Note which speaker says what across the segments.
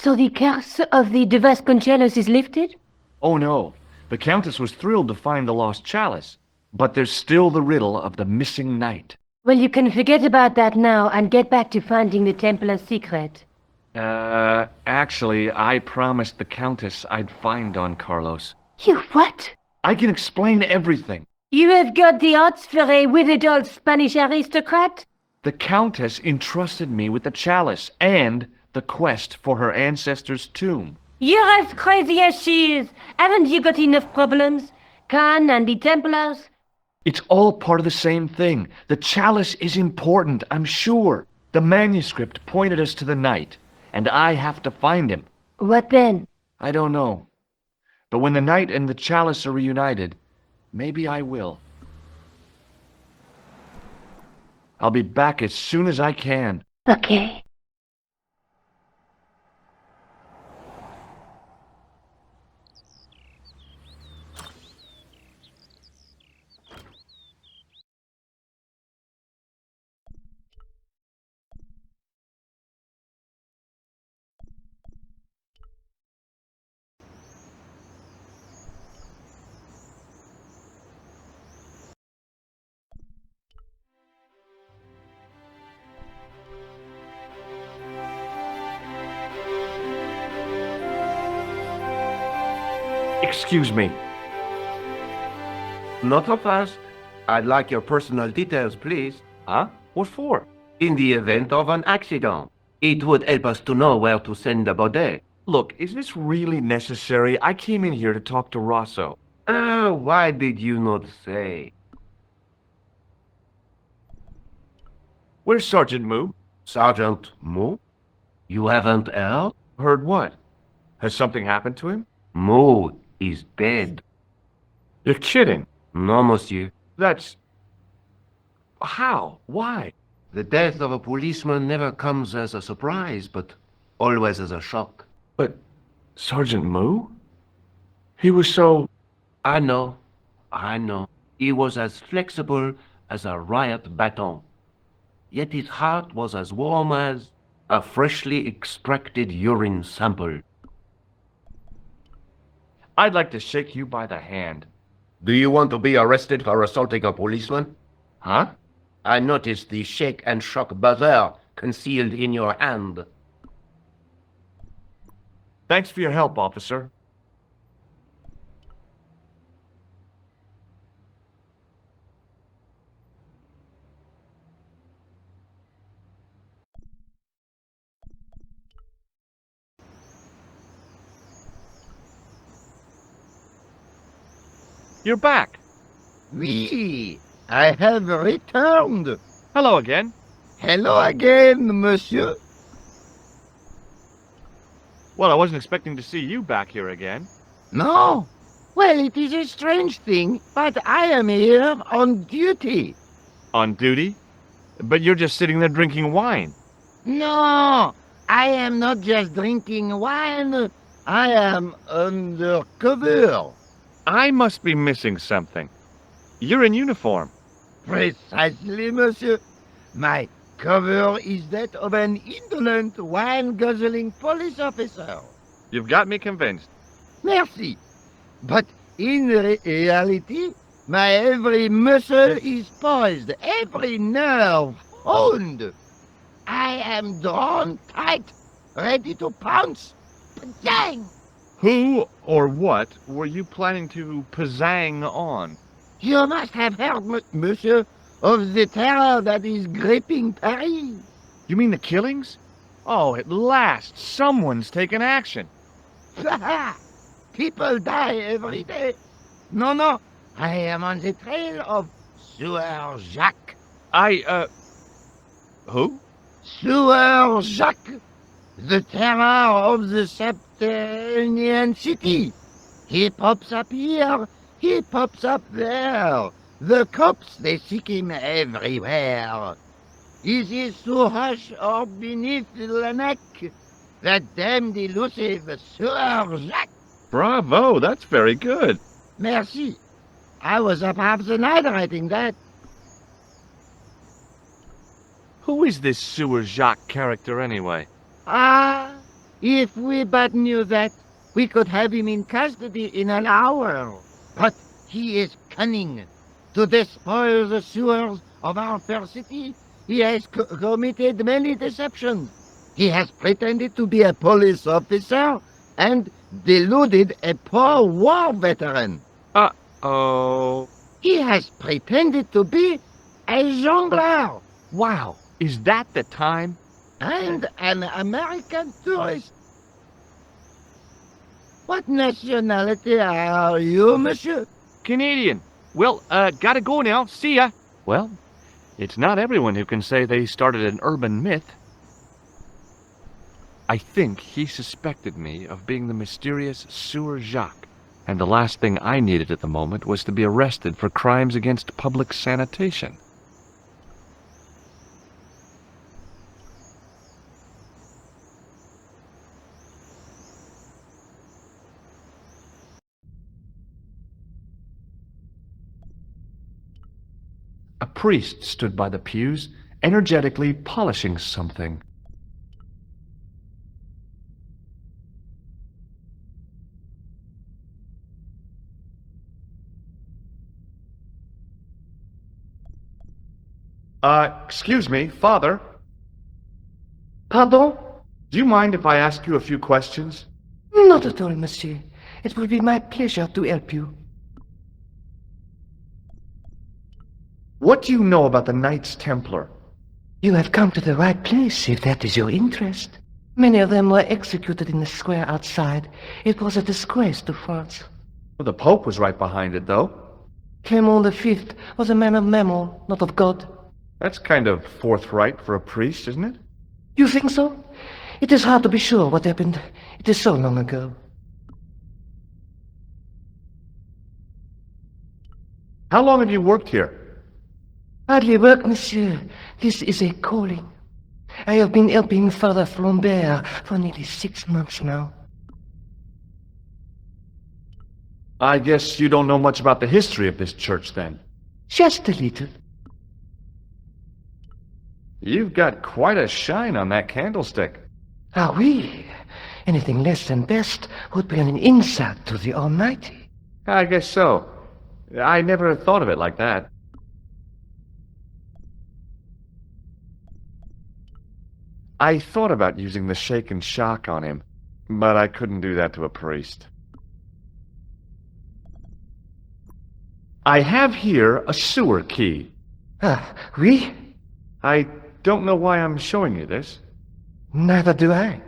Speaker 1: So the curse of the Vasconcelos is lifted?
Speaker 2: Oh no, the Countess was thrilled to find the lost chalice, but there's still the riddle of the missing knight.
Speaker 1: Well, you can forget about that now and get back to finding the Templars' secret.
Speaker 2: Actually, I promised the Countess I'd find Don Carlos.
Speaker 1: You what?
Speaker 2: I can explain everything.
Speaker 1: You have got the odds for a withered old Spanish aristocrat?
Speaker 2: The Countess entrusted me with the chalice and the quest for her ancestor's tomb.
Speaker 1: You're as crazy as she is. Haven't you got enough problems? Khan and the Templars?
Speaker 2: It's all part of the same thing. The chalice is important, I'm sure. The manuscript pointed us to the knight, and I have to find him.
Speaker 1: What then?
Speaker 2: I don't know. But when the knight and the chalice are reunited, maybe I will. I'll be back as soon as I can.
Speaker 1: Okay.
Speaker 2: Excuse me.
Speaker 3: Not so fast. I'd like your personal details, please.
Speaker 2: Huh? What for?
Speaker 3: In the event of an accident, it would help us to know where to send the body.
Speaker 2: Look, is this really necessary? I came in here to talk to Rosso.
Speaker 3: Why did you not say?
Speaker 2: Where's Sergeant Moo?
Speaker 3: Sergeant Moo? You haven't heard?
Speaker 2: Heard what? Has something happened to him?
Speaker 3: Moo is dead.
Speaker 2: You're kidding.
Speaker 3: No, monsieur.
Speaker 2: That's... How? Why?
Speaker 3: The death of a policeman never comes as a surprise, but always as a shock.
Speaker 2: But Sergeant Moo? He was so...
Speaker 3: I know. He was as flexible as a riot baton. Yet his heart was as warm as a freshly extracted urine sample.
Speaker 2: I'd like to shake you by the hand.
Speaker 3: Do you want to be arrested for assaulting a policeman?
Speaker 2: Huh?
Speaker 3: I noticed the shake and shock buzzer concealed in your hand.
Speaker 2: Thanks for your help, officer. You're back.
Speaker 4: Oui, I have returned.
Speaker 2: Hello again.
Speaker 4: Hello again, monsieur.
Speaker 2: Well, I wasn't expecting to see you back here again.
Speaker 4: No? Well, it is a strange thing, but I am here on duty.
Speaker 2: On duty? But you're just sitting there drinking wine.
Speaker 4: No, I am not just drinking wine. I am undercover.
Speaker 2: I must be missing something. You're in uniform.
Speaker 4: Precisely, monsieur. My cover is that of an indolent, wine-guzzling police officer.
Speaker 2: You've got me convinced.
Speaker 4: Merci. But in reality, my every muscle is poised, every nerve honed. I am drawn tight, ready to pounce. Bang!
Speaker 2: Who or what were you planning to pizzang on?
Speaker 4: You must have heard, monsieur, of the terror that is gripping Paris.
Speaker 2: You mean the killings? Oh, at last, someone's taken action.
Speaker 4: People die every day. No, I am on the trail of Sewer Jacques.
Speaker 2: Who?
Speaker 4: Sewer Jacques, the terror of the subterranean city. He pops up here, he pops up there. The cops, they seek him everywhere. Is he so hush or beneath the neck? That damned elusive Sewer Jacques.
Speaker 2: Bravo, that's very good.
Speaker 4: Merci. I was up half the night writing that.
Speaker 2: Who is this Sewer Jacques character anyway?
Speaker 4: Ah, If we but knew that, we could have him in custody in an hour. But he is cunning. To despoil the sewers of our fair city, he has committed many deceptions. He has pretended to be a police officer and deluded a poor war veteran.
Speaker 2: Uh-oh.
Speaker 4: He has pretended to be a jongleur
Speaker 2: Wow, is that the time?
Speaker 4: and an American tourist. What nationality are you, monsieur?
Speaker 2: Canadian. Well, gotta go now. See ya. Well, it's not everyone who can say they started an urban myth. I think he suspected me of being the mysterious Sewer Jacques, and the last thing I needed at the moment was to be arrested for crimes against public sanitation. A priest stood by the pews, energetically polishing something. Excuse me, Father.
Speaker 5: Pardon?
Speaker 2: Do you mind if I ask you a few questions?
Speaker 5: Not at all, monsieur. It will be my pleasure to help you.
Speaker 2: What do you know about the Knights Templar?
Speaker 5: You have come to the right place, if that is your interest. Many of them were executed in the square outside. It was a disgrace to France.
Speaker 2: Well, the Pope was right behind it, though.
Speaker 5: Clement V was a man of mammon, not of God.
Speaker 2: That's kind of forthright for a priest, isn't it?
Speaker 5: You think so? It is hard to be sure what happened. It is so long ago.
Speaker 2: How long have you worked here?
Speaker 5: Hardly work, monsieur. This is a calling. I have been helping Father Flambert for nearly 6 months now.
Speaker 2: I guess you don't know much about the history of this church, then.
Speaker 5: Just a little.
Speaker 2: You've got quite a shine on that candlestick.
Speaker 5: Ah, oui. Anything less than best would be an insult to the Almighty.
Speaker 2: I guess so. I never thought of it like that. I thought about using the shake and shock on him, but I couldn't do that to a priest. I have here a sewer key.
Speaker 5: Ah, oui?
Speaker 2: I don't know why I'm showing you this.
Speaker 5: Neither do I.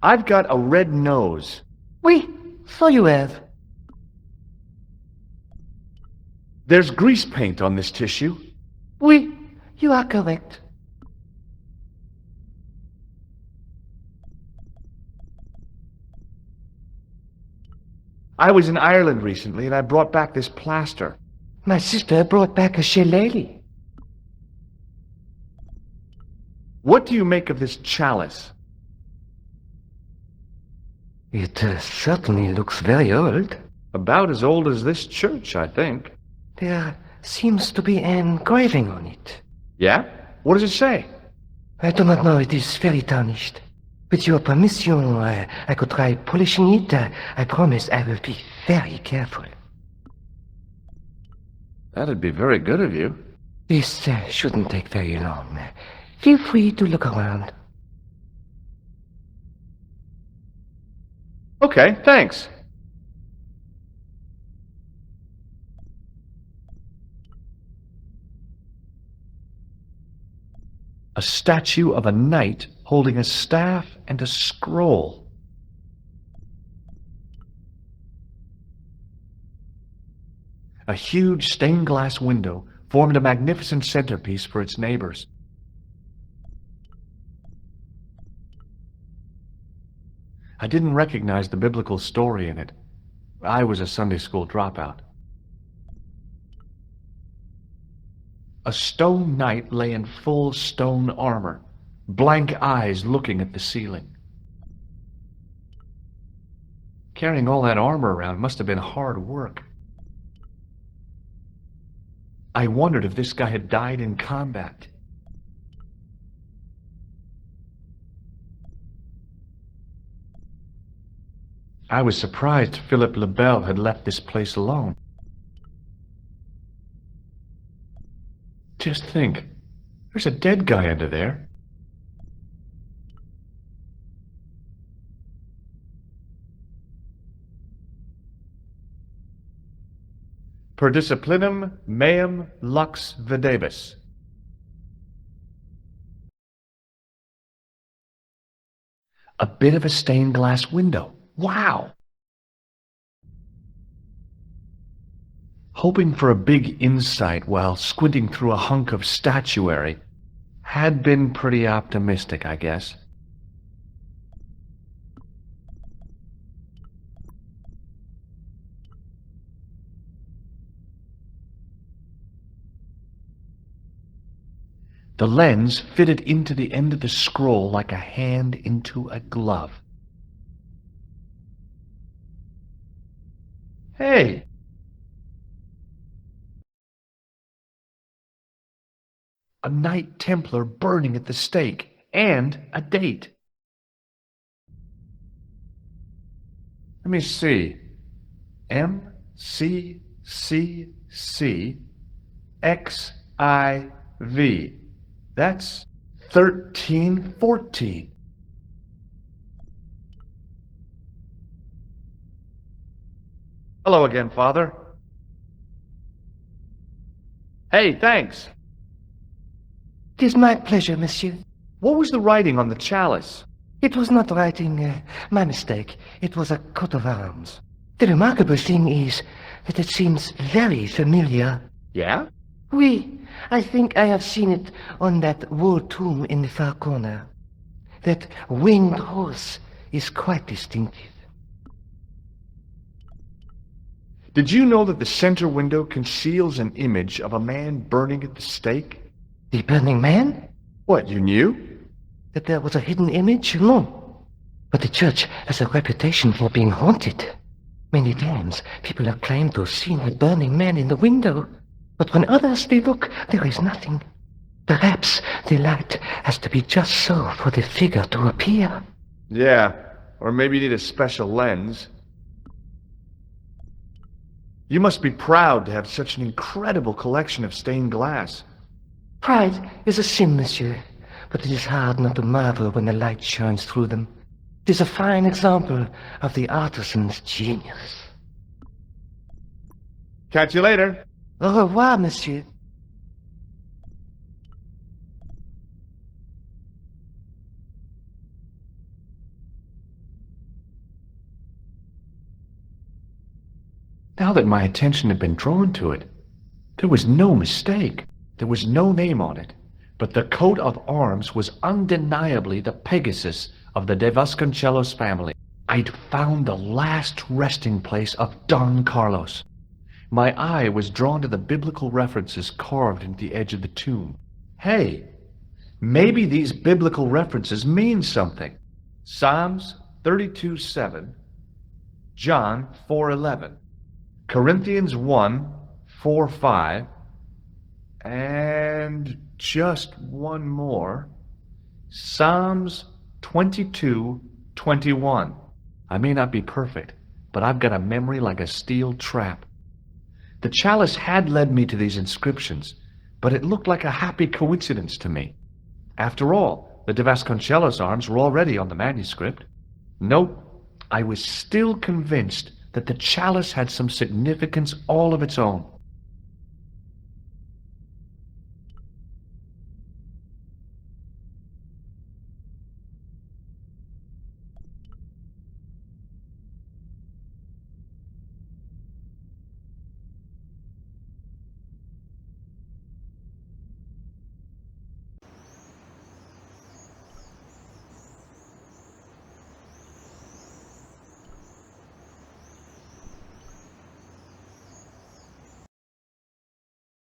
Speaker 2: I've got a red nose.
Speaker 5: Oui, so you have.
Speaker 2: There's grease paint on this tissue.
Speaker 5: Oui, you are correct.
Speaker 2: I was in Ireland recently and I brought back this plaster.
Speaker 5: My sister brought back a shillelagh.
Speaker 2: What do you make of this chalice?
Speaker 5: It certainly looks very old.
Speaker 2: About as old as this church, I think.
Speaker 5: There seems to be an engraving on it.
Speaker 2: Yeah? What does it say?
Speaker 5: I do not know, it is very tarnished. With your permission, I could try polishing it. I promise I will be very careful.
Speaker 2: That'd be very good of you.
Speaker 5: This shouldn't take very long. Feel free to look around.
Speaker 2: Okay, thanks. A statue of a knight holding a staff and a scroll. A huge stained glass window formed a magnificent centerpiece for its neighbors. I didn't recognize the biblical story in it. I was a Sunday school dropout. A stone knight lay in full stone armor, blank eyes looking at the ceiling. Carrying all that armor around must have been hard work. I wondered if this guy had died in combat. I was surprised Philip le Bel had left this place alone. Just think, there's a dead guy under there. Per disciplinum meum lux videbis. A bit of a stained glass window. Wow! Hoping for a big insight while squinting through a hunk of statuary had been pretty optimistic, I guess. The lens fitted into the end of the scroll like a hand into a glove. Hey! A Knight Templar burning at the stake, and a date. Let me see. MCCC That's 1314. Hello again, Father. Hey, thanks.
Speaker 5: It is my pleasure, monsieur.
Speaker 2: What was the writing on the chalice?
Speaker 5: It was not writing, my mistake. It was a coat of arms. The remarkable thing is that it seems very familiar.
Speaker 2: Yeah?
Speaker 5: Oui, I think I have seen it on that wall tomb in the far corner. That winged horse is quite distinctive.
Speaker 2: Did you know that the center window conceals an image of a man burning at the stake?
Speaker 5: The burning man?
Speaker 2: What, you knew?
Speaker 5: That there was a hidden image? No. But the church has a reputation for being haunted. Many times people have claimed to have seen a burning man in the window. But when others they look, there is nothing. Perhaps the light has to be just so for the figure to appear.
Speaker 2: Yeah, or maybe you need a special lens. You must be proud to have such an incredible collection of stained glass.
Speaker 5: Pride is a sin, monsieur, but it is hard not to marvel when the light shines through them. It is a fine example of the artisan's genius.
Speaker 2: Catch you later.
Speaker 5: Au revoir, monsieur.
Speaker 2: Now that my attention had been drawn to it, there was no mistake. There was no name on it, but the coat of arms was undeniably the Pegasus of the De Vasconcelos family. I'd found the last resting place of Don Carlos. My eye was drawn to the biblical references carved into the edge of the tomb. Hey, maybe these biblical references mean something. Psalms 32:7, John 4:11, Corinthians 1:4-5, and just one more. Psalms 22:21. I may not be perfect, but I've got a memory like a steel trap. The chalice had led me to these inscriptions, but it looked like a happy coincidence to me. After all, the De Vasconcelos arms were already on the manuscript. Nope, I was still convinced that the chalice had some significance all of its own.